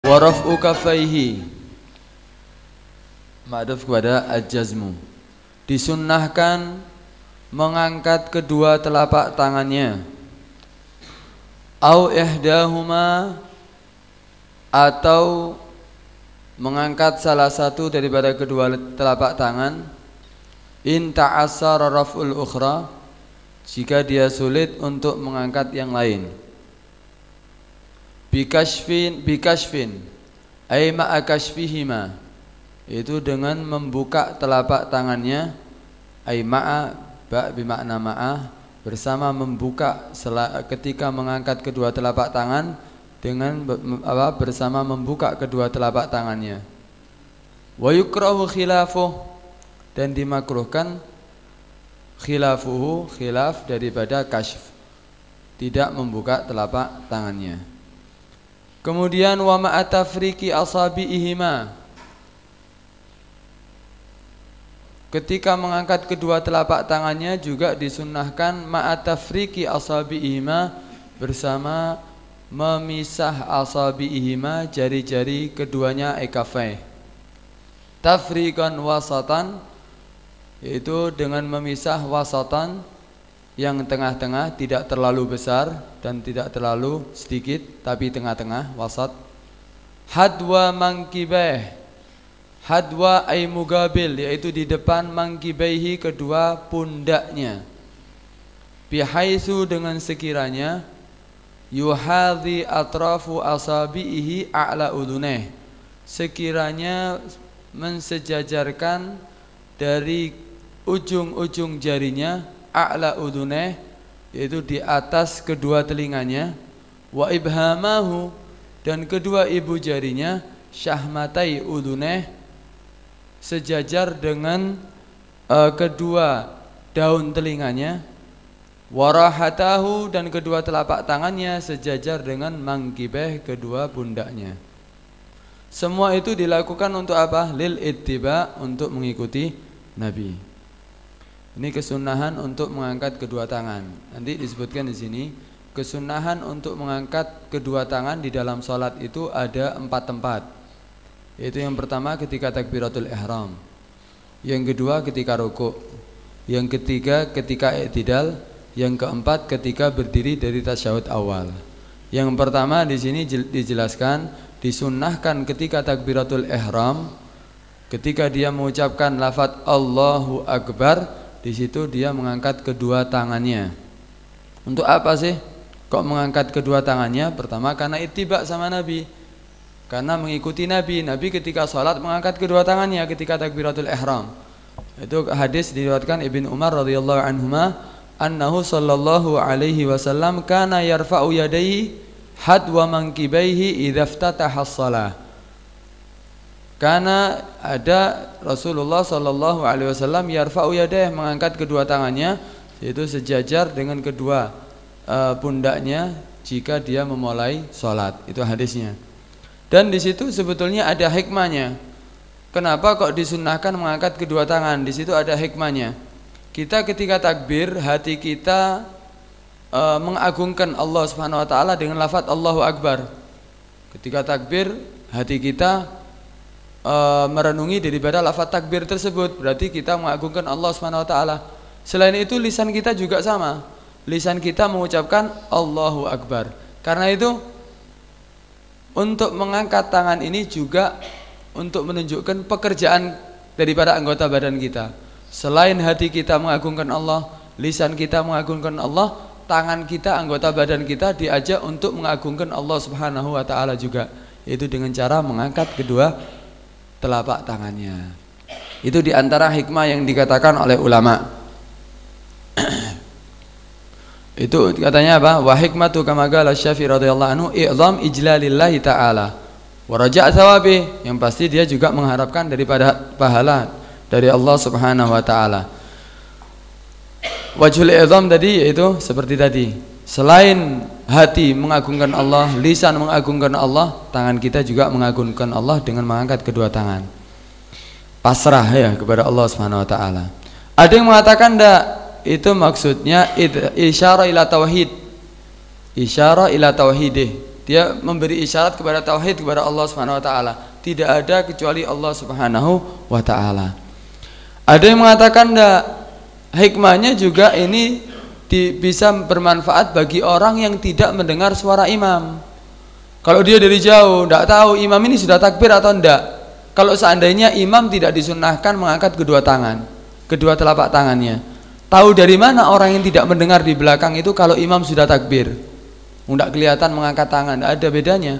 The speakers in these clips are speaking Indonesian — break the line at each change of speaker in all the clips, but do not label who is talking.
Wa raf'u kaffaihi ma'duf kepada al-jazmu. Disunnahkan mengangkat kedua telapak tangannya. Au ihdahuma, atau mengangkat salah satu daripada kedua telapak tangan. In ta'assara raf'ul ukhra, jika dia sulit untuk mengangkat yang lain. Bikashfin ay ma'a kashfihima, itu dengan membuka telapak tangannya. Ay ma'a, ba bimakna ma'a, bersama membuka ketika mengangkat kedua telapak tangan, dengan bersama membuka kedua telapak tangannya. Wa yukrahu khilafuh, dan dimakruhkan khilafuhu, khilaf daripada kashf, tidak membuka telapak tangannya. Kemudian wa ma'atafriki asabi'ihima, ketika mengangkat kedua telapak tangannya juga disunnahkan ma'atafriki asabi'ihima, bersama memisah asabi'ihima, jari-jari keduanya ekafai. Tafriqan wasatan, yaitu dengan memisah wasatan, yang tengah-tengah, tidak terlalu besar dan tidak terlalu sedikit, tapi tengah-tengah, wasat. Hadwa mangkibeh, hadwa ay mugabil, yaitu di depan mangkibaihi, kedua pundaknya. Bihaitsu, dengan sekiranya, yuhadhi atrafu asabihi a'la uduneh, sekiranya mensejajarkan dari ujung-ujung jarinya, a'la uduneh, yaitu di atas kedua telinganya. Wa ibhamahu, dan kedua ibu jarinya, syahmatai uduneh, sejajar dengan kedua daun telinganya. Warahatahu, dan kedua telapak tangannya sejajar dengan mangkibeh, kedua pundaknya. Semua itu dilakukan untuk apa? Lil ittiba, untuk mengikuti Nabi. Ini kesunahan untuk mengangkat kedua tangan. Nanti disebutkan di sini kesunahan untuk mengangkat kedua tangan di dalam salat itu ada 4 tempat. Yaitu yang pertama ketika takbiratul ihram, yang kedua ketika rukuk, yang ketiga ketika i'tidal, yang keempat ketika berdiri dari tasyahud awal. Yang pertama di sini dijelaskan disunnahkan ketika takbiratul ihram, ketika dia mengucapkan lafaz Allahu Akbar, di situ dia mengangkat kedua tangannya. Untuk apa sih kok mengangkat kedua tangannya? Pertama karena ittiba sama Nabi, karena mengikuti Nabi. Nabi ketika sholat mengangkat kedua tangannya ketika takbiratul ihram. Itu hadis diriwayatkan Ibnu Umar radhiyallahu anhuma, annahu sallallahu alaihi wasallam kana yarfa'u yadayhi hadwa mankibaihi idza iftataha shalah. Karena ada Rasulullah sallallahu alaihi wasallam yarfa'u yadayhi, mengangkat kedua tangannya, yaitu sejajar dengan kedua pundaknya jika dia memulai sholat. Itu hadisnya. Dan di situ sebetulnya ada hikmahnya. Kenapa kok disunnahkan mengangkat kedua tangan? Di situ ada hikmahnya. Kita ketika takbir, hati kita mengagungkan Allah Subhanahu wa taala dengan lafaz Allahu Akbar. Ketika takbir, hati kita merenungi daripada lafaz takbir tersebut, berarti kita mengagungkan Allah Subhanahu wa taala. Selain itu lisan kita juga sama. Lisan kita mengucapkan Allahu Akbar. Karena itu untuk mengangkat tangan ini juga untuk menunjukkan pekerjaan daripada anggota badan kita. Selain hati kita mengagungkan Allah, lisan kita mengagungkan Allah, tangan kita, anggota badan kita diajak untuk mengagungkan Allah Subhanahu wa taala juga, yaitu dengan cara mengangkat kedua telapak tangannya. Itu diantara hikmah yang dikatakan oleh ulama. Itu katanya apa? Wa hikmatu kama qala Syafi'i radhiyallahu anhu i'zam ijlalillahi ta'ala wa raja' thawabi, yang pasti dia juga mengharapkan daripada pahala dari Allah Subhanahu wa taala. Wajhul i'zam tadi yaitu seperti tadi, selain hati mengagungkan Allah, lisan mengagungkan Allah, tangan kita juga mengagungkan Allah dengan mengangkat kedua tangan. Pasrah ya kepada Allah Subhanahu wa taala. Ada yang mengatakan enggak, itu maksudnya isyarah ila tauhid. Isyarah ila tauhidih, Dia memberi isyarat kepada tauhid kepada Allah Subhanahu wa taala. Tidak ada kecuali Allah Subhanahu wa taala. Ada yang mengatakan enggak, hikmahnya juga ini bisa bermanfaat bagi orang yang tidak mendengar suara imam. Kalau dia dari jauh enggak tahu imam ini sudah takbir atau enggak. Kalau seandainya imam tidak disunnahkan mengangkat kedua tangan, kedua telapak tangannya, tahu dari mana orang yang tidak mendengar di belakang itu kalau imam sudah takbir? Tidak kelihatan mengangkat tangan, tidak ada bedanya.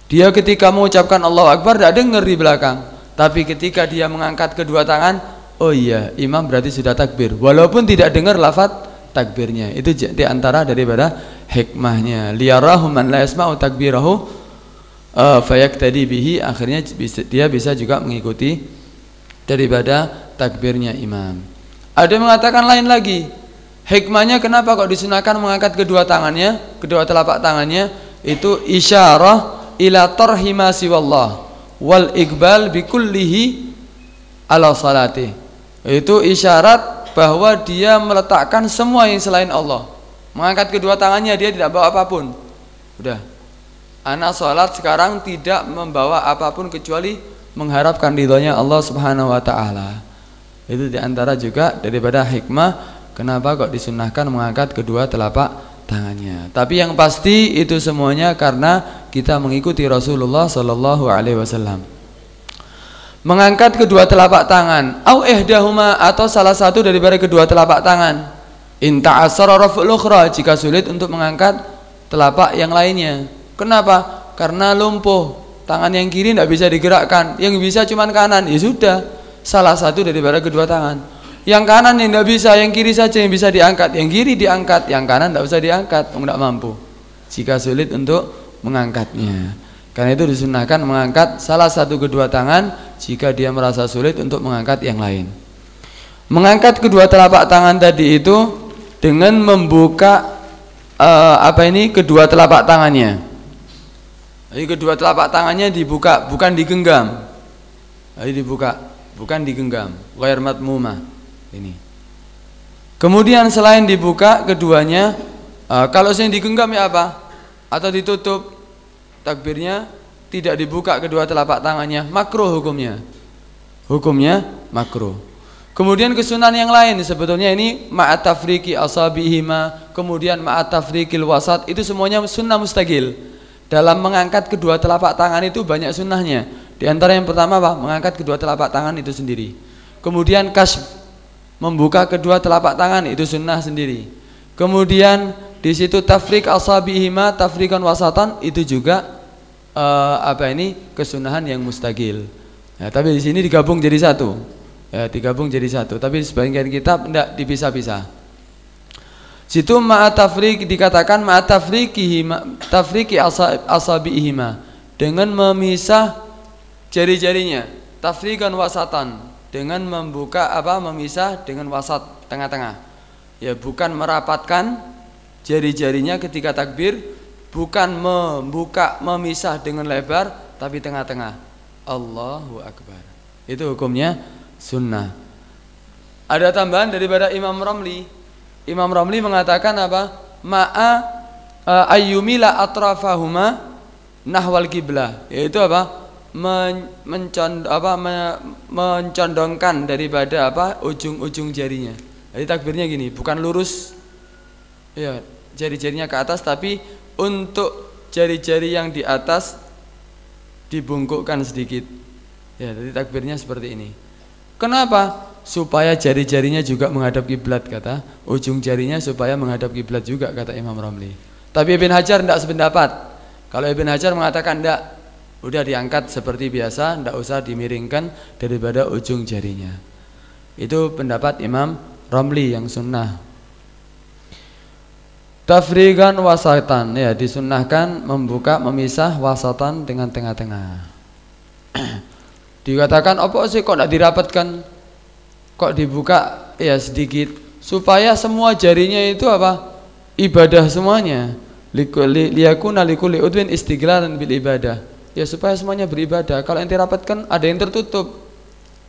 Dia ketika mengucapkan Allahu Akbar tidak dengar di belakang, tapi ketika dia mengangkat kedua tangan, oh iya, imam berarti sudah takbir, walaupun tidak dengar lafaz takbirnya. Itu di antara daripada hikmahnya. Liyarahu man la yasma'u takbirahu fayaktadi bihi, akhirnya dia bisa juga mengikuti daripada takbirnya imam. Ada yang mengatakan lain lagi. Hikmahnya kenapa kok disunahkan mengangkat kedua tangannya, kedua telapak tangannya? Itu isyarah ila tarhima siwallah wal iqbal bikullihi ala salati. Itu isyarat bahwa dia meletakkan semua yang selain Allah. Mengangkat kedua tangannya, dia tidak bawa apapun. Udah, anak sholat sekarang tidak membawa apapun kecuali mengharapkan ridhonya Allah Subhanahu wa taala. Itu diantara juga daripada hikmah kenapa kok disunahkan mengangkat kedua telapak tangannya. Tapi yang pasti itu semuanya karena kita mengikuti Rasulullah sallallahu alaihi wasallam. Mengangkat kedua telapak tangan, au ihdahuma, atau salah satu daripada kedua telapak tangan. In ta'assara raf'ul ukhra, jika sulit untuk mengangkat telapak yang lainnya. Kenapa? Karena lumpuh, tangan yang kiri tidak bisa digerakkan, yang bisa cuma kanan. Ya sudah, salah satu daripada kedua tangan. Yang kanan yang tidak bisa, yang kiri saja yang bisa diangkat. Yang kiri diangkat, yang kanan tidak usah diangkat, tidak mampu jika sulit untuk mengangkatnya. Karena itu disunahkan mengangkat salah satu kedua tangan jika dia merasa sulit untuk mengangkat yang lain. Mengangkat kedua telapak tangan tadi itu dengan membuka kedua telapak tangannya. Jadi kedua telapak tangannya dibuka, bukan digenggam. Jadi dibuka, bukan digenggam. Ghair matmumah. Ini. Kemudian selain dibuka keduanya, kalau yang digenggam ya apa? Atau ditutup, takbirnya tidak dibuka kedua telapak tangannya, makruh hukumnya. Hukumnya makruh. Kemudian kesunahan yang lain sebetulnya ini ma'at tafriqi asabihima, kemudian ma'at tafriqil wasat, itu semuanya sunnah mustaqil. Dalam mengangkat kedua telapak tangan itu banyak sunnahnya. Di antara yang pertama apa? Mengangkat kedua telapak tangan itu sendiri. Kemudian kasf, membuka kedua telapak tangan itu sunnah sendiri. Kemudian di situ tafriq asabihima, tafriqan wasatan, itu juga kesunahan yang mustaqil. Ya, tapi di sini digabung jadi satu. Ya, digabung jadi satu. Tapi sebagian kitab tidak dipisah-pisah. Situ ma'at tafriq dikatakan ma'at tafriqi asabihima, dengan memisah jari-jarinya, tafriqan wasatan, dengan membuka memisah dengan wasat, tengah-tengah. Ya, bukan merapatkan jari-jarinya ketika takbir, bukan membuka memisah dengan lebar, tapi tengah-tengah. Allahu Akbar. Itu hukumnya sunnah. Ada tambahan daripada Imam Ramli. Imam Ramli mengatakan apa? Ma'a ayyumila atrafahuma nahwal qiblah, yaitu apa? Mencondongkan daripada ujung-ujung jarinya. Jadi takbirnya gini, bukan lurus ya jari-jarinya ke atas, tapi untuk jari-jari yang di atas dibungkukkan sedikit. Ya, jadi takbirnya seperti ini. Kenapa? Supaya jari-jarinya juga menghadap kiblat, kata. Ujung jarinya supaya menghadap kiblat juga, kata Imam Ramli. Tapi Ibn Hajar tidak sependapat. Kalau Ibn Hajar mengatakan tidak, udah diangkat seperti biasa, tidak usah dimiringkan daripada ujung jarinya. Itu pendapat Imam Ramli yang sunnah. Tafriqan wasatan, ya disunnahkan membuka memisah wasatan dengan tengah-tengah. Dikatakan apa sih kok tidak dirapatkan, kok dibuka ya sedikit, supaya semua jarinya itu ibadah semuanya. Liyakuna likulli udwin istighlalan bil ibadah. Ya supaya semuanya beribadah. Kalau yang dirapatkan ada yang tertutup,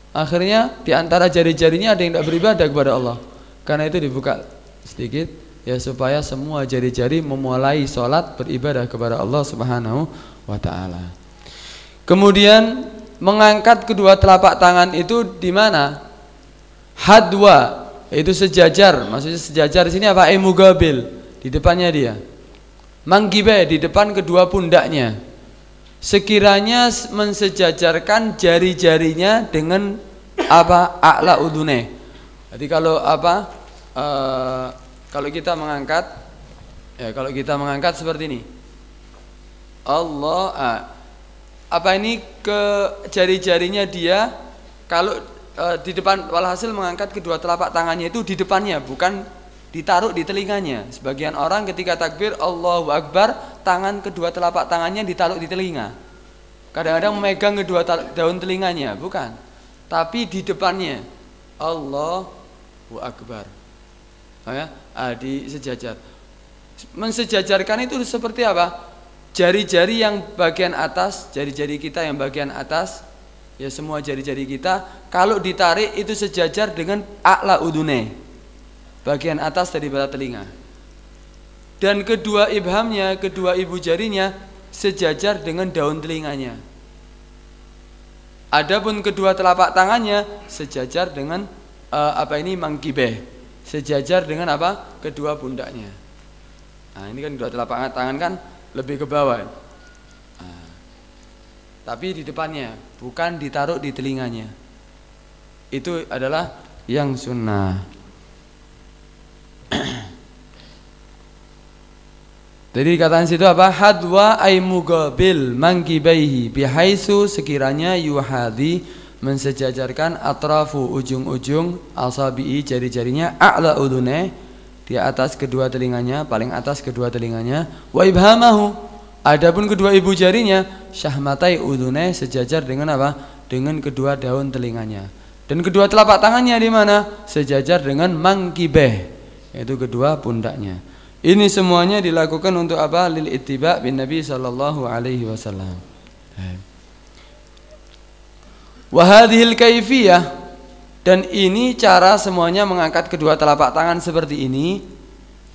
akhirnya di antara jari-jarinya ada yang tidak beribadah kepada Allah. Karena itu dibuka sedikit, ya supaya semua jari-jari memulai sholat beribadah kepada Allah Subhanahu wa taala. Kemudian mengangkat kedua telapak tangan itu di mana? Hadwa, itu sejajar. Maksudnya sejajar di sini apa? Mugabil, di depannya dia. Mangkibe, di depan kedua pundaknya. Sekiranya mensejajarkan jari-jarinya dengan apa? A'la udune. Jadi kalau apa? Kalau kita mengangkat, ya kalau kita mengangkat seperti ini. Allah, apa ini ke jari-jarinya dia? Kalau di depan, walhasil mengangkat kedua telapak tangannya itu di depannya, bukan ditaruh di telinganya. Sebagian orang ketika takbir Allahu Akbar, tangan kedua telapak tangannya ditaruh di telinga. Kadang-kadang memegang kedua daun telinganya, bukan. Tapi di depannya Allahu Akbar. Ya, di sejajar. Mensejajarkan itu seperti apa? Jari-jari yang bagian atas, jari-jari kita yang bagian atas, ya semua jari-jari kita kalau ditarik itu sejajar dengan a'la udune, bagian atas daripada telinga. Dan kedua ibhamnya, kedua ibu jarinya sejajar dengan daun telinganya. Adapun kedua telapak tangannya sejajar dengan mangkibeh, sejajar dengan apa? Kedua pundaknya. Nah, ini kan kedua telapak tangan kan lebih ke bawah. Tapi di depannya, bukan ditaruh di telinganya. Itu adalah yang sunnah. Jadi dikatakan situ apa? Hadwa ay mugabil mangkibaihi bihaisu, sekiranya yuhadi mensejajarkan atrafu ujung-ujung asabi'i jari-jarinya a'la udune, di atas kedua telinganya, paling atas kedua telinganya, wa ibhamahu, adapun kedua ibu jarinya syahmatai udune, sejajar dengan apa? Dengan kedua daun telinganya. Dan kedua telapak tangannya di mana? Sejajar dengan mangkibeh, yaitu kedua pundaknya. Ini semuanya dilakukan untuk apa? Lil ittiba' bin Nabi sallallahu alaihi wasallam. Wa hadhil kaifiyah, dan ini cara semuanya mengangkat kedua telapak tangan seperti ini.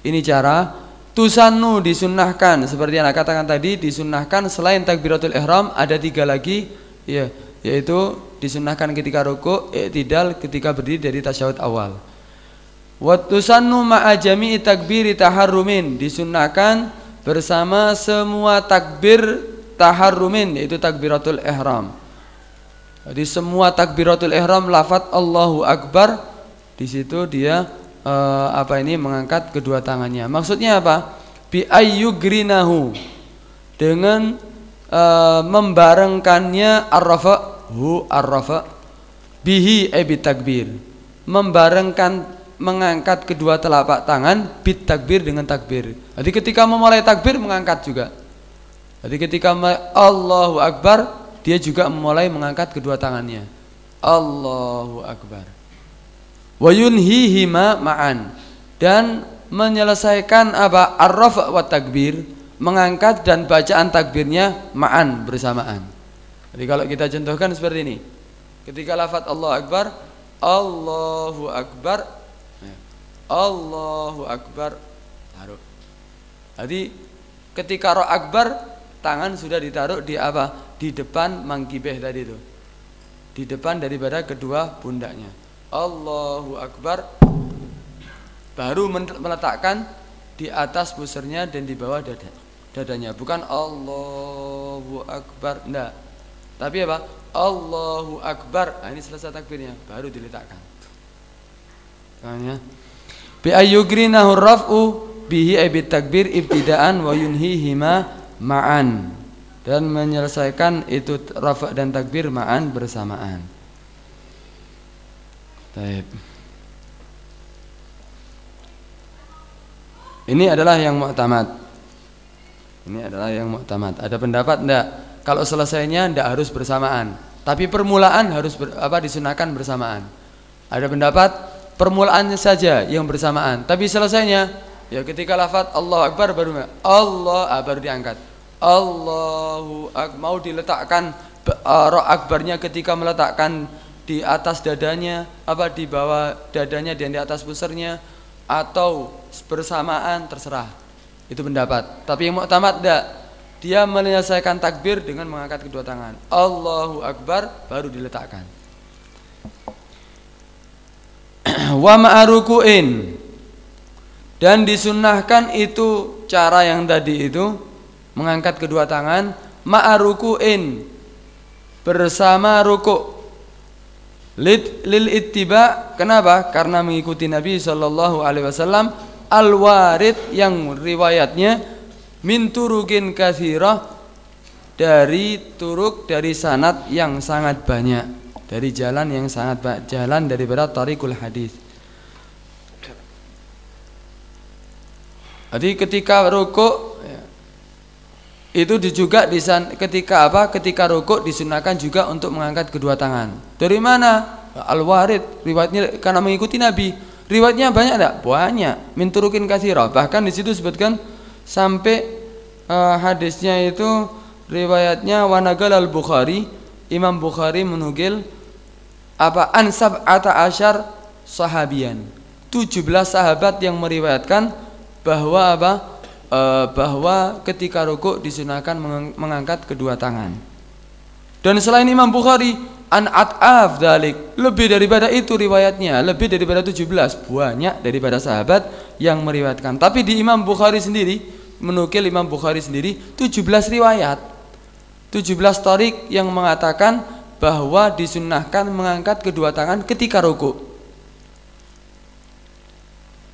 Ini cara tusannu, disunnahkan, seperti yang saya katakan tadi, disunnahkan selain takbiratul ihram ada 3 lagi, ya, yaitu disunnahkan ketika rukuk, i'tidal ketika berdiri dari tasyahud awal. Wa tusannu ma'a jami'i takbiri taharrumin, disunnahkan bersama semua takbir taharrumin, yaitu takbiratul ihram. Jadi semua takbiratul ihram lafaz Allahu Akbar, di situ dia mengangkat kedua tangannya. Maksudnya apa? Bi ayyugrinahu, dengan membarengkannya arrafa bihi bit takbir, membarengkan mengangkat kedua telapak tangan bit takbir, dengan takbir. Jadi ketika memulai takbir mengangkat juga. Jadi ketika Allahu Akbar, dia juga memulai mengangkat kedua tangannya. Allahu Akbar. Wa yunhihima ma'an, dan menyelesaikan apa? Ar-rafa' wa takbir, mengangkat dan bacaan takbirnya ma'an, bersamaan. Jadi kalau kita contohkan seperti ini. Ketika lafaz Allahu Akbar, Allahu Akbar, Allahu Akbar, taruh. Jadi ketika roh akbar, tangan sudah ditaruh di apa? Di depan mangkibeh tadi itu, di depan daripada kedua pundaknya. Allahu Akbar, baru meletakkan di atas pusernya dan di bawah dadanya. Bukan Allahu Akbar, enggak. Tapi apa? Allahu Akbar. Nah, ini selesai takbirnya, baru diletakkan. Tanya. Bi ayyugrinahu raf'u bihi bit takbir ibtidaan wa yunhihima ma'an, dan menyelesaikan itu rafa' dan takbir ma'an, bersamaan. Baik. Ini adalah yang mu'tamad. Ini adalah yang mu'tamad. Ada pendapat enggak? Kalau selesainya enggak harus bersamaan, tapi permulaan harus disunahkan bersamaan. Ada pendapat permulaannya saja yang bersamaan, tapi selesainya ya ketika lafaz Allahu Akbar baru baru diangkat. Allahu Akbar, mau diletakkan roh akbarnya ketika meletakkan di atas dadanya, di bawah dadanya dan di atas pusernya, atau bersamaan terserah. Itu pendapat. Tapi yang mu'tamad tidak. Dia menyelesaikan takbir dengan mengangkat kedua tangan. Allahu Akbar baru diletakkan. Wa ma'aruku'in, dan disunnahkan itu cara yang tadi itu mengangkat kedua tangan ma'aruku'in, bersama ruku'. Lil ittiba, kenapa? Karena mengikuti Nabi sallallahu alaihi wasallam al-warid, yang riwayatnya min turukin katsirah, dari sanad yang sangat banyak, dari jalan yang sangat banyak, jalan daripada tariqul hadis. Jadi ketika rukuk itu juga ketika rukuk disunahkan juga untuk mengangkat kedua tangan. Dari mana? Al-warid, riwayatnya karena mengikuti Nabi. Riwayatnya banyak enggak? Banyak. Min turukin katsirah. Bahkan di situ disebutkan sampai hadisnya itu riwayatnya wanagal al-Bukhari, Imam Bukhari menukil an sab'ata asyar sahabian, 17 sahabat yang meriwayatkan bahwa bahwa ketika rukuk disunahkan mengangkat kedua tangan. Dan selain Imam Bukhari, an at'af dalik, lebih daripada itu riwayatnya, lebih daripada 17, banyak daripada sahabat yang meriwayatkan. Tapi di Imam Bukhari sendiri, menukil Imam Bukhari sendiri 17 riwayat, 17 tariq yang mengatakan bahwa disunahkan mengangkat kedua tangan ketika rukuk.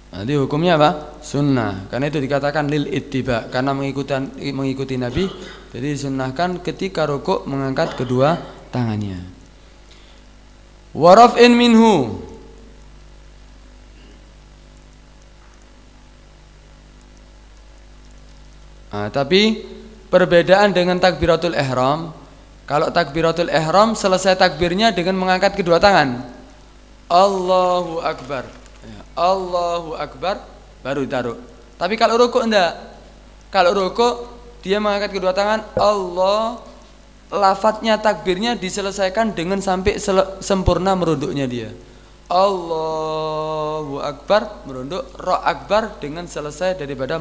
Nanti hukumnya apa? Sunnah. Karena itu dikatakan lil ittiba, karena mengikuti Nabi. Jadi disunahkan ketika rukuk mengangkat kedua tangannya. Waraf'in minhu, tapi perbedaan dengan takbiratul ihram. Kalau takbiratul ihram selesai takbirnya dengan mengangkat kedua tangan, Allahu Akbar, Allahu Akbar, baru ditaruh. Tapi kalau rukuk enggak. Kalau rukuk dia mengangkat kedua tangan, Allah, lafadznya takbirnya diselesaikan dengan sampai sempurna merunduknya dia. Allahu Akbar, merunduk, Ra Akbar dengan selesai daripada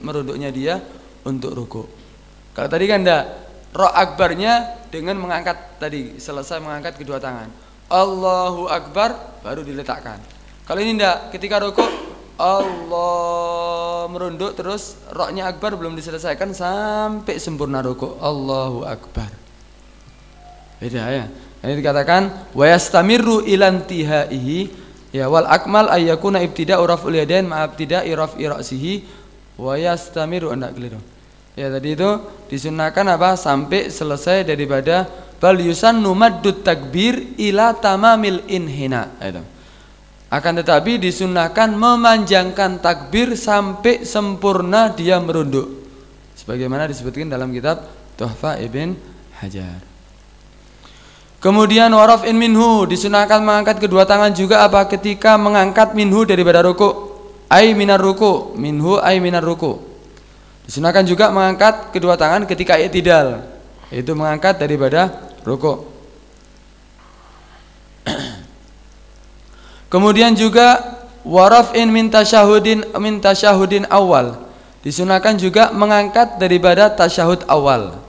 merunduknya dia untuk rukuk. Kalau tadi kan enggak, Ra Akbarnya dengan mengangkat tadi, selesai mengangkat kedua tangan, Allahu Akbar baru diletakkan. Kalau ini enggak, ketika rukuk Allah merunduk terus Ra-nya Akbar belum diselesaikan sampai sempurna rukuk, Allahu Akbar. Beda ya. Ini dikatakan wa yastamirru ilantihaihi, ya wal akmal ayyakuna ibtida'u raf'ul yadain ma'a ibtida'i raf'i ra'sihi wa yastamiru, enggak keliru. Ya tadi itu disunahkan apa? Sampai selesai daripada bal yusannu maddut takbir ila tamamil inhina. Itu. Akan tetapi disunahkan memanjangkan takbir sampai sempurna dia merunduk. Sebagaimana disebutkan dalam kitab Tuhfa Ibn Hajar. Kemudian waraf'in minhu, disunahkan mengangkat kedua tangan juga apa? Ketika mengangkat minhu daripada ruku. Ai minar ruku, minhu ai minar ruku. Disunahkan juga mengangkat kedua tangan ketika i'tidal, yaitu mengangkat daripada ruku. Kemudian juga waraf'in min tasyahudin awal, disunahkan juga mengangkat daripada tasyahud awal.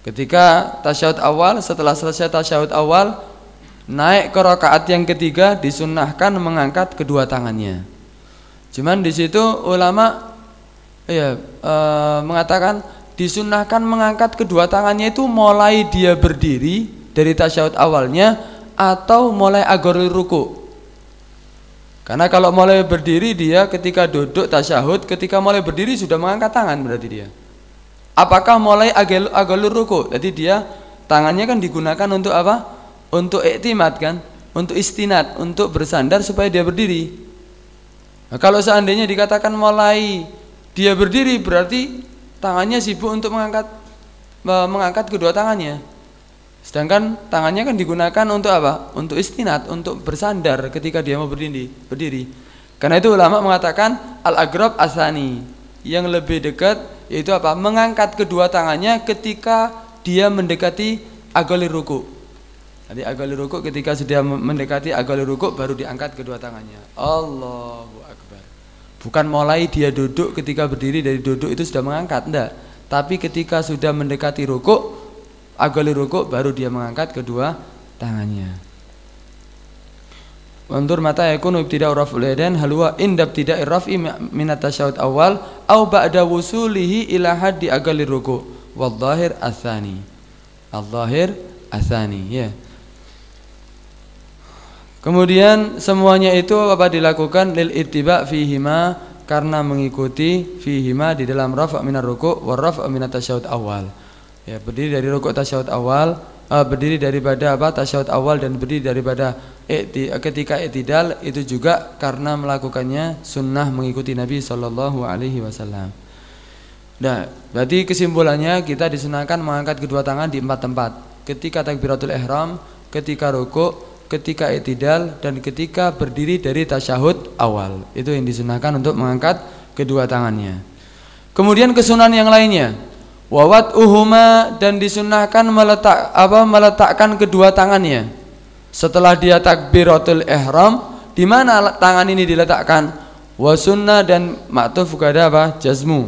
Ketika tasyahud awal, setelah selesai tasyahud awal, naik ke rakaat yang ketiga, disunahkan mengangkat kedua tangannya. Cuman di situ ulama mengatakan disunahkan mengangkat kedua tangannya itu mulai dia berdiri dari tasyahud awalnya atau mulai agoril ruku. Karena kalau mulai berdiri dia ketika duduk tasyahud, ketika mulai berdiri sudah mengangkat tangan berarti dia. Apakah mulai agoril ruku? Jadi dia tangannya kan digunakan untuk apa? Untuk iktimad kan, untuk istinad, untuk bersandar supaya dia berdiri. Nah, kalau seandainya dikatakan mulai dia berdiri berarti tangannya sibuk untuk mengangkat kedua tangannya. Sedangkan tangannya kan digunakan untuk apa? Untuk istinad, untuk bersandar ketika dia mau berdiri. Karena itu ulama mengatakan al-agrab asani, yang lebih dekat yaitu apa? Mengangkat kedua tangannya ketika dia mendekati agolir ruku. Jadi agak rukuk, ketika sudah mendekati agak rukuk baru diangkat kedua tangannya. Allahu Akbar. Bukan mulai dia duduk, ketika berdiri dari duduk itu sudah mengangkat, enggak. Tapi ketika sudah mendekati rukuk, agak rukuk baru dia mengangkat kedua tangannya. Wandur mata yakunu ibtida'u raf'ul yadain hal huwa inda ibtida'i raf'i min at-tasyahhud awal aw ba'da wusulihi ila haddi agali ruku' wal zahir atsani. Al-zahir atsani, ya. Kemudian semuanya itu apa dilakukan lil ittiba' fihima, karena mengikuti fihima di dalam raf' minar ruku' war raf' min at-tasyahhud awal. Ya, berdiri dari rukuk tasyahud awal, berdiri daripada tasyahud awal dan berdiri daripada ketika i'tidal itu juga karena melakukannya sunnah mengikuti Nabi sallallahu alaihi wasallam. Nah, berarti kesimpulannya kita disunahkan mengangkat kedua tangan di 4 tempat. Ketika takbiratul ihram, ketika rukuk, ketika i'tidal dan ketika berdiri dari tasyahud awal. Itu yang disunahkan untuk mengangkat kedua tangannya. Kemudian kesunahan yang lainnya, wawat uhuma, dan disunahkan meletakkan kedua tangannya setelah dia takbiratul ihram. Di mana tangan ini diletakkan? Wasunnah, dan ma'tuf kepada jazmu.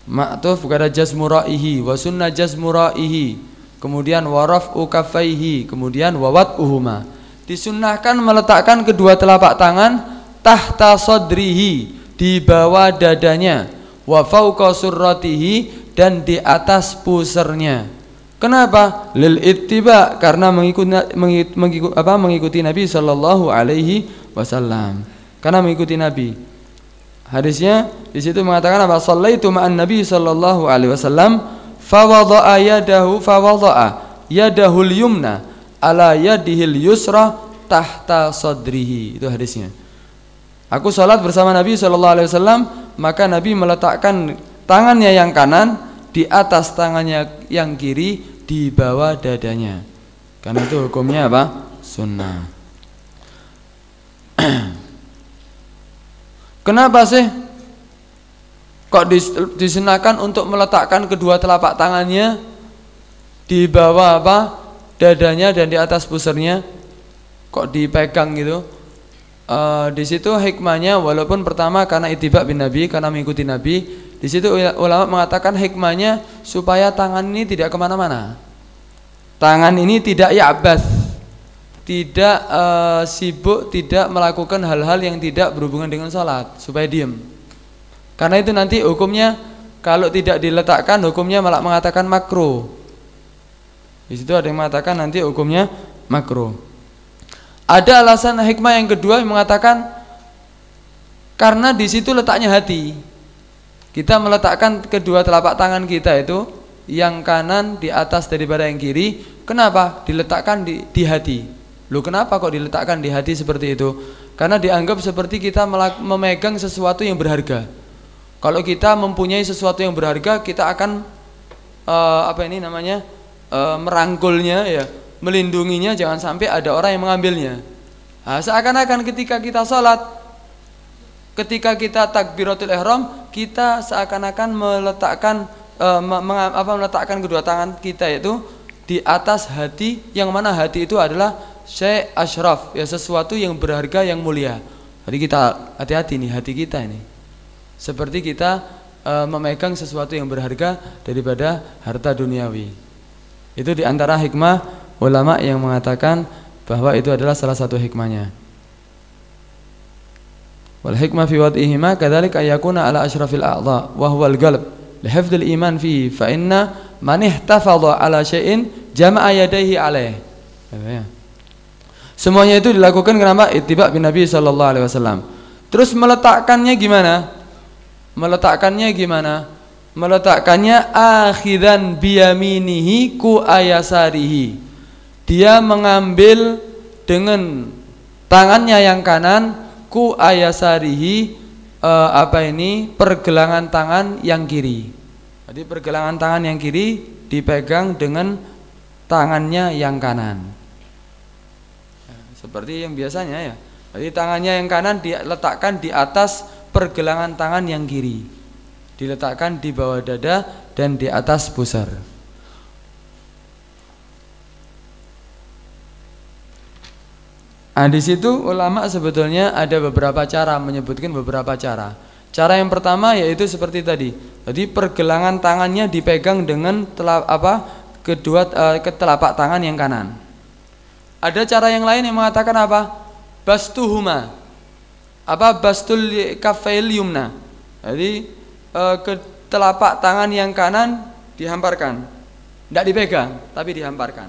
Ma'tuf kepada jazmu ra'ihi, wasunnah jazmu ra'ihi, kemudian waraf'u kaffaihi, kemudian wawat uhuma. Disunnahkan meletakkan kedua telapak tangan tahta sodrihi, di bawah dadanya, wa fauqa surratihi, dan di atas pusernya. Kenapa? Lil ittiba, karena mengikuti Nabi sallallahu alaihi wasallam. Karena mengikuti Nabi. Hadisnya di situ mengatakan apa? Shallaitu ma'an Nabi sallallahu alaihi wasallam fa wada'a yadahul yumna ala yadihil yusra tahta sadrihi. Itu hadisnya. Aku salat bersama Nabi sallallahu alaihi wasallam, maka Nabi meletakkan tangannya yang kanan di atas tangannya yang kiri di bawah dadanya. Karena itu hukumnya apa? Sunnah. Kenapa sih kok disunahkan untuk meletakkan kedua telapak tangannya di bawah dadanya dan di atas pusernya? Kok dipegang gitu? Di situ hikmahnya, walaupun pertama karena ittiba bin Nabi, karena mengikuti Nabi. Di situ ulama mengatakan hikmahnya supaya tangan ini tidak kemana-mana. Tangan ini tidak ya'bas, tidak sibuk, tidak melakukan hal-hal yang tidak berhubungan dengan salat, supaya diam. Karena itu nanti hukumnya kalau tidak diletakkan, hukumnya malah mengatakan makruh. Di situ ada yang mengatakan nanti hukumnya makruh. Ada alasan hikmah yang kedua yang mengatakan karena di situ letaknya hati. Kita meletakkan kedua telapak tangan kita itu yang kanan di atas daripada yang kiri. Kenapa? Diletakkan di hati. Loh, kenapa kok diletakkan di hati seperti itu? Karena dianggap seperti kita memegang sesuatu yang berharga. Kalau kita mempunyai sesuatu yang berharga, kita akan merangkulnya, ya, melindunginya, jangan sampai ada orang yang mengambilnya. Nah, seakan-akan ketika kita sholat, ketika kita takbiratul ihram, kita seakan-akan meletakkan kedua tangan kita itu di atas hati, yang mana hati itu adalah syai' asyraf, ya, sesuatu yang berharga, yang mulia. Jadi kita hati-hati nih, hati kita ini seperti kita memegang sesuatu yang berharga daripada harta duniawi. Itu diantara hikmah ulama yang mengatakan bahwa itu adalah salah satu hikmahnya. Wal hikmah fi wad'ihima kadzalika ayakuna ala asyrafil a'dha wa huwa al-qalb li hifdzil iman fihi fa inna man ihtafadha ala syai'in jama'a yadayhi alaih. Semuanya itu dilakukan kenapa? Ittiba' bin Nabi sallallahu alaihi wasallam. Terus meletakkannya gimana? Meletakkannya akhidan biyaminihi ku ayasarihi. Dia mengambil dengan tangannya yang kanan ku ayasarihi, pergelangan tangan yang kiri. Jadi pergelangan tangan yang kiri dipegang dengan tangannya yang kanan. Seperti yang biasanya, ya. Jadi tangannya yang kanan diletakkan di atas pergelangan tangan yang kiri, diletakkan di bawah dada dan di atas pusar. Nah, di situ ulama sebetulnya ada beberapa cara, menyebutkan beberapa cara. Cara yang pertama yaitu seperti tadi. Jadi pergelangan tangannya dipegang dengan telapak tangan yang kanan. Ada cara yang lain yang mengatakan apa? Bastuhuma. Bastul kafail yumna. Jadi ke telapak tangan yang kanan dihamparkan. Tidak dipegang, tapi dihamparkan.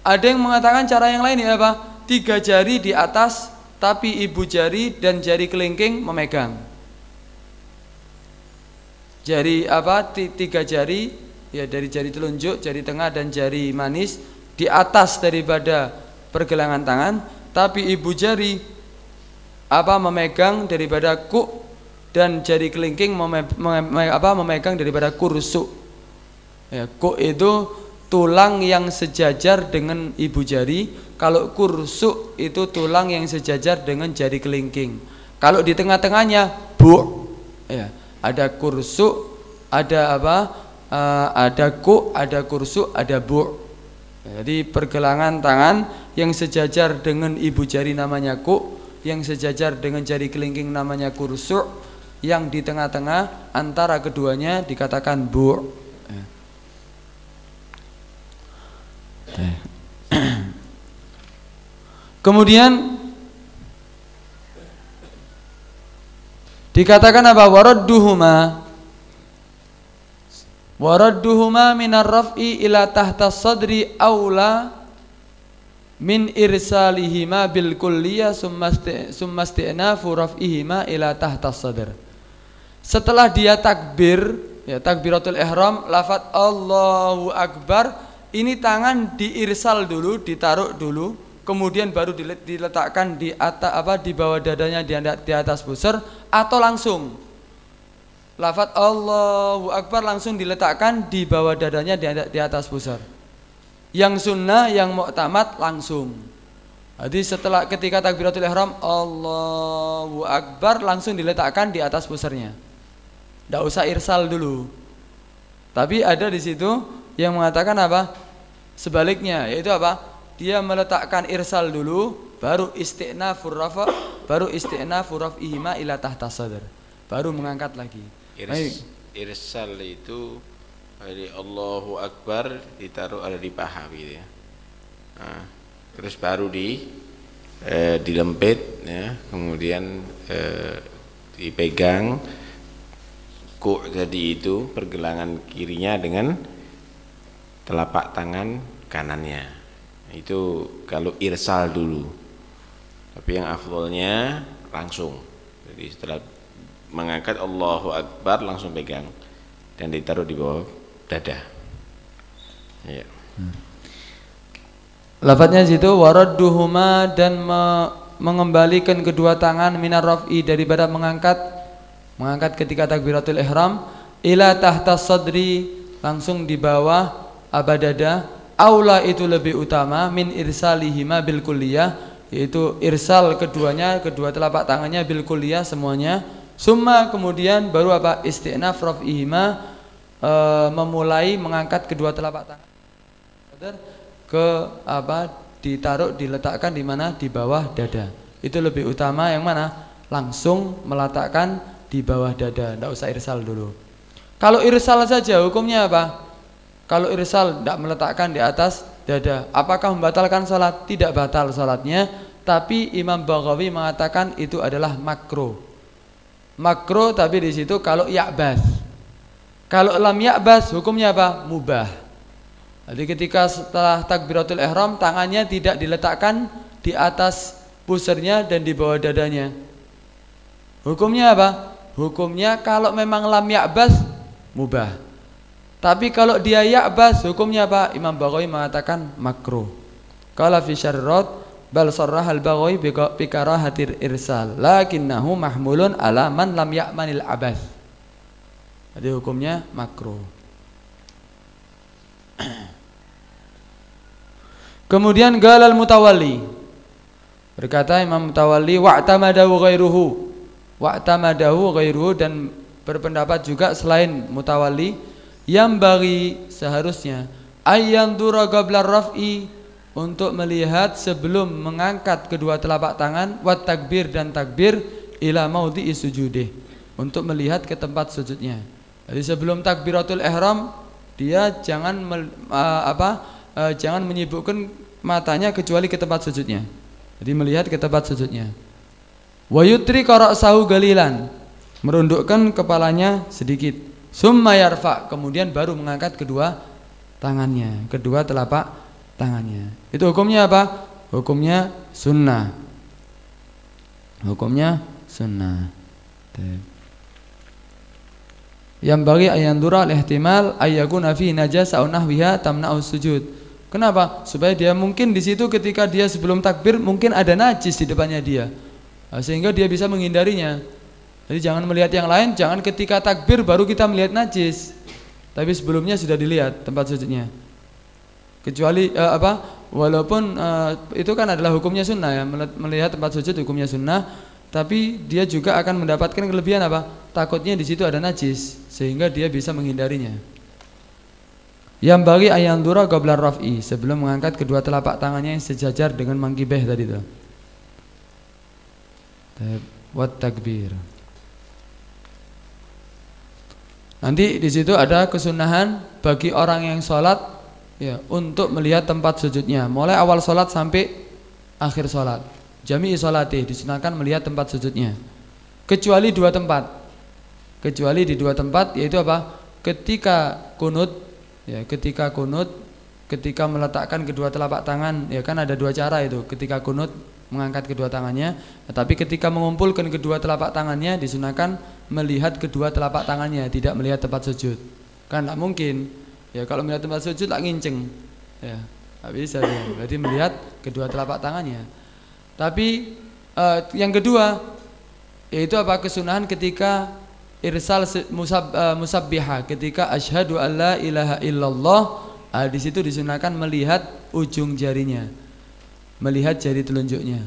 Ada yang mengatakan cara yang lain ya apa? 3 jari di atas, tapi ibu jari dan jari kelingking memegang. Jari 3 jari, ya dari jari telunjuk, jari tengah dan jari manis di atas daripada pergelangan tangan, tapi ibu jari memegang daripada kuk dan jari kelingking memegang daripada kursuk. Ya, kuk itu tulang yang sejajar dengan ibu jari. Kalau kursuk itu tulang yang sejajar dengan jari kelingking. Kalau di tengah-tengahnya ya, ada kursuk, ada ada kuk, ada kursuk, ada Jadi pergelangan tangan yang sejajar dengan ibu jari namanya kuk, yang sejajar dengan jari kelingking namanya kursuk, yang di tengah-tengah antara keduanya dikatakan Kemudian dikatakan apa? Waradduhuma minar raf'i ila tahta sadri aula min irsalihima bil kulliyah summa isti'nafu raf'ihima ila tahta sadr. Setelah dia takbir, ya takbiratul ihram, lafaz Allahu Akbar, ini tangan diirsal dulu, ditaruh dulu, kemudian baru diletakkan di atas di bawah dadanya di atas pusar, atau langsung lafaz Allahu Akbar langsung diletakkan di bawah dadanya di atas pusar. Yang sunnah, yang mu'tamad langsung. Jadi ketika takbiratul ihram Allahu Akbar langsung diletakkan di atas pusarnya. Tidak usah irsal dulu. Tapi ada di situ yang mengatakan sebaliknya, yaitu dia meletakkan irsal dulu, baru isti'nafur rafa, baru isti'nafu raf'ihima ila tahta sadr, baru mengangkat lagi.
Irsal itu dari Allahu Akbar ditaruh ada di paha gitu ya. Nah, terus baru dilempit ya, kemudian dipegang kuk tadi itu pergelangan kirinya dengan telapak tangan kanannya. Itu kalau irsal dulu. Tapi yang afdolnya langsung. Jadi setelah mengangkat Allahu Akbar langsung pegang dan ditaruh di bawah dada. Ya.
Lafadznya situ waradduhuma, dan mengembalikan kedua tangan minar raf'i, daripada mengangkat ketika takbiratul ihram, ila tahta sadri, langsung di bawah dada. Aula itu lebih utama min irsalihima bil kulliyah, yaitu irsal kedua telapak tangannya bil kulliyah semuanya. Summa, kemudian baru isti'naf raf'ihima, memulai mengangkat kedua telapak tangan ke diletakkan di mana? Di bawah dada. Itu lebih utama yang mana? Langsung meletakkan di bawah dada, tidak usah irsal dulu. Kalau irsal saja hukumnya apa? Kalau irsal tidak meletakkan di atas dada, apakah membatalkan salat? Tidak batal salatnya, tapi Imam Baghawi mengatakan itu adalah makruh. Makruh, tapi di situ kalau ya'bas. Kalau lam ya'bas hukumnya apa? Mubah. Jadi ketika setelah takbiratul ihram tangannya tidak diletakkan di atas pusarnya dan di bawah dadanya. Hukumnya apa? Hukumnya kalau memang lam ya'bas mubah. Tapi kalau dia ya'bas hukumnya apa? Imam Baghawi mengatakan makruh. Qala fi syarrat bal sarrah al-Baghawi bi karahatir irsal lakinnahu mahmulun ala man lam ya'manil abas. Jadi hukumnya makruh. Kemudian galal mutawalli, berkata Imam Mutawalli, wa'tamadahu ghairuhu, dan berpendapat juga selain Mutawalli, yang bagi seharusnya ayyan dura qabla raf'i, untuk melihat sebelum mengangkat kedua telapak tangan, wat takbir dan takbir ila maudhi'i sujudih, untuk melihat ke tempat sujudnya. Jadi sebelum takbiratul ihram dia jangan jangan menyibukkan matanya kecuali ke tempat sujudnya. Jadi melihat ke tempat sujudnya. Wa yutri qara'sahu galilan, merundukkan kepalanya sedikit. Summa yarfa, kemudian baru mengangkat kedua tangannya, kedua telapak tangannya. Itu hukumnya apa? Hukumnya sunnah. Hukumnya sunnah. Yang bagi ayandura al-ihtimal ayyakuna fi najasa aw nahwiha tamna'u sujud. Kenapa? Supaya dia mungkin di situ ketika dia sebelum takbir mungkin ada najis di depannya dia, sehingga dia bisa menghindarinya. Jadi jangan melihat yang lain, jangan ketika takbir baru kita melihat najis, tapi sebelumnya sudah dilihat tempat sujudnya. Kecuali walaupun itu kan adalah hukumnya sunnah ya, melihat tempat sujud hukumnya sunnah, tapi dia juga akan mendapatkan kelebihan apa? Takutnya di situ ada najis, sehingga dia bisa menghindarinya. Yang bagi ayandura qabla raf'i, sebelum mengangkat kedua telapak tangannya yang sejajar dengan mangkibeh tadi itu. Wat takbir. Nanti di situ ada kesunahan bagi orang yang sholat ya, untuk melihat tempat sujudnya, mulai awal sholat sampai akhir sholat. Jami'i sholati, disunahkan melihat tempat sujudnya, kecuali dua tempat. Kecuali di dua tempat, yaitu apa? Ketika kunut, ya, ketika kunut, ketika meletakkan kedua telapak tangan, ya kan ada dua cara itu. Ketika kunut mengangkat kedua tangannya, tapi ketika mengumpulkan kedua telapak tangannya disunahkan melihat kedua telapak tangannya, tidak melihat tempat sujud. Kan tidak mungkin. Ya kalau melihat tempat sujud tak nginceng. Ya, tak bisa dia. Berarti melihat kedua telapak tangannya. Tapi yang kedua yaitu apa? Kesunahan ketika irsal musabbiha, ketika asyhadu alla ilaha illallah, di situ disunahkan melihat ujung jarinya, melihat jari telunjuknya,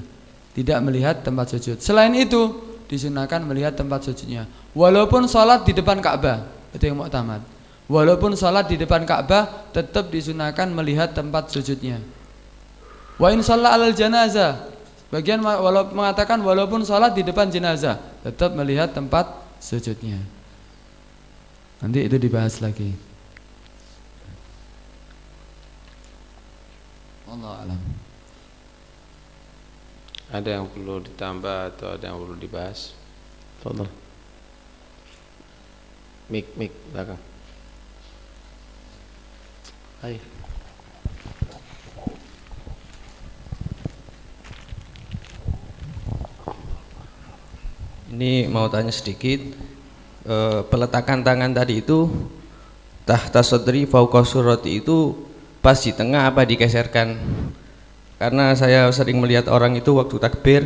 tidak melihat tempat sujud. Selain itu disunahkan melihat tempat sujudnya. Walaupun sholat di depan Ka'bah, itu yang mu'tamad. Walaupun sholat di depan Ka'bah tetap disunahkan melihat tempat sujudnya. Wa in shalla 'alal janazah, bagian mengatakan walaupun sholat di depan jenazah tetap melihat tempat sujudnya. Nanti itu dibahas lagi. Wallahu a'lam.
Ada yang perlu ditambah atau ada yang perlu dibahas? Tolong. Mik belakang. Hai.
Ini mau tanya sedikit, peletakan tangan tadi itu tahta sadri fauqa surati itu pas di tengah apa digeserkan? Karena saya sering melihat orang itu waktu takbir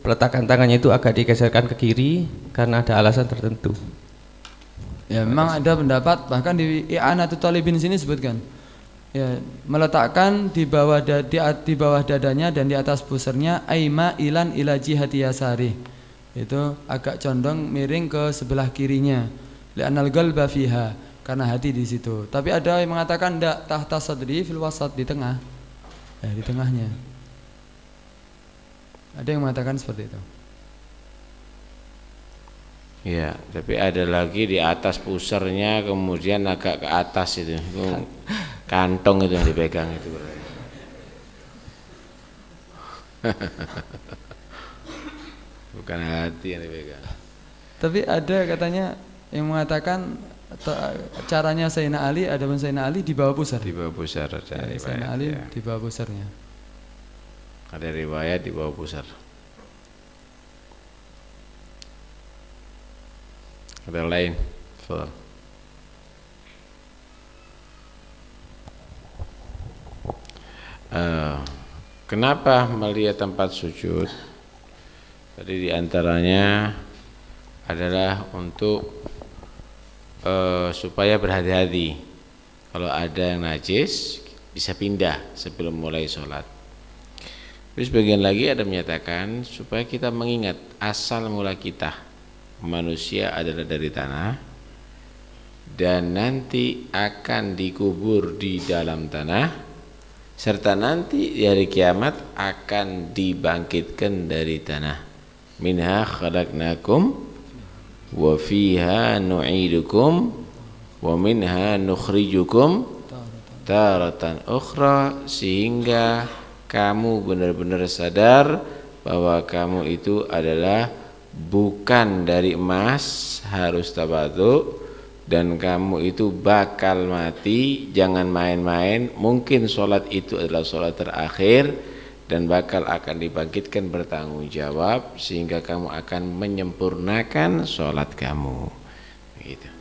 peletakan tangannya itu agak digeserkan ke kiri karena ada alasan tertentu.
Ya memang ada pendapat, bahkan di I'anatul Talibin sini sebutkan. Ya, meletakkan di bawah dadanya dan di atas pusarnya aima ilan ila jihati yasari. Itu agak condong miring ke sebelah kirinya. Li'anal qalba fiha, karena hati di situ. Tapi ada yang mengatakan ndak, tahta sadri fil wasat, di tengah. Ya, di tengahnya. Ada yang mengatakan seperti itu.
Ya, tapi ada lagi di atas pusarnya kemudian agak ke atas itu. Kantong itu yang dipegang itu. Bukan hati yang dipegang.
Tapi ada katanya yang mengatakan caranya Sayyidina Ali, ada pun Sayyidina Ali di bawah pusar.
Di bawah pusar ada riwayat.
Sayyidina Ali
ya.
Di bawah pusarnya.
Ada riwayat di bawah pusar. Ada yang lain? Fadhal. Kenapa melihat tempat sujud? Tadi diantaranya adalah untuk supaya berhati-hati. Kalau ada yang najis bisa pindah sebelum mulai sholat. Terus bagian lagi ada menyatakan supaya kita mengingat asal mula kita, manusia adalah dari tanah dan nanti akan dikubur di dalam tanah, serta nanti di hari kiamat akan dibangkitkan dari tanah. Minha khalaqnakum wa fiha nu'idukum wa minha nukhrijukum taratan ukhra, sehingga kamu benar-benar sadar bahwa kamu itu adalah bukan dari emas, harus tawadhu, dan kamu itu bakal mati. Jangan main-main, mungkin sholat itu adalah sholat terakhir dan bakal akan dibangkitkan bertanggung jawab, sehingga kamu akan menyempurnakan sholat kamu gitu.